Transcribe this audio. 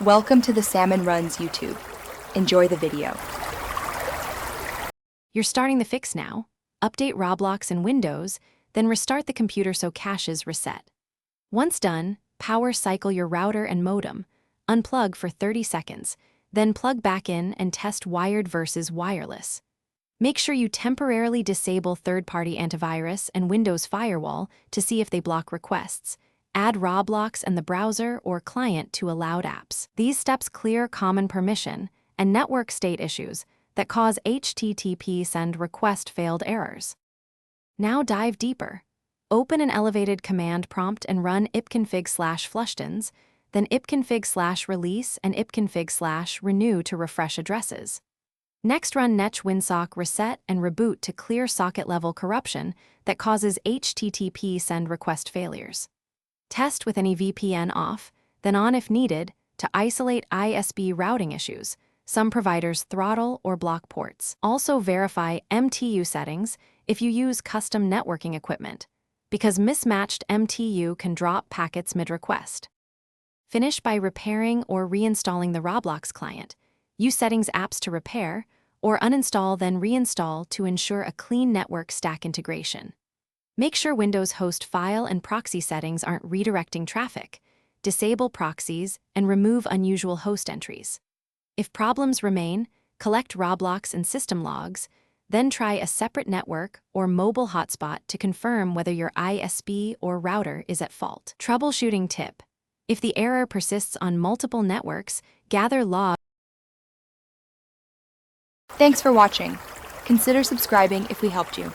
Welcome to the Salmon Runs YouTube. Enjoy the video. You're starting the fix now. Update Roblox and Windows, then restart the computer so caches reset. Once done, power cycle your router and modem, unplug for 30 seconds, then plug back in and test wired versus wireless. Make sure you temporarily disable third-party antivirus and Windows Firewall to see if they block requests. Add Roblox and the browser or client to allowed apps. These steps clear common permission and network state issues that cause Httpsendrequest failed errors. Now dive deeper. Open an elevated command prompt and run ipconfig/flushtons, then ipconfig/release and ipconfig/renew to refresh addresses. Next, run netwinsock reset and reboot to clear socket-level corruption that causes Httpsendrequest failures. Test with any VPN off, then on if needed, to isolate ISP routing issues. Some providers throttle or block ports. Also verify MTU settings if you use custom networking equipment, because mismatched MTU can drop packets mid-request. Finish by repairing or reinstalling the Roblox client. Use settings apps to repair, or uninstall then reinstall to ensure a clean network stack integration. Make sure Windows host file and proxy settings aren't redirecting traffic. Disable proxies and remove unusual host entries. If problems remain, collect Roblox and system logs, then try a separate network or mobile hotspot to confirm whether your ISP or router is at fault. Troubleshooting tip: if the error persists on multiple networks, gather logs. Thanks for watching. Consider subscribing if we helped you.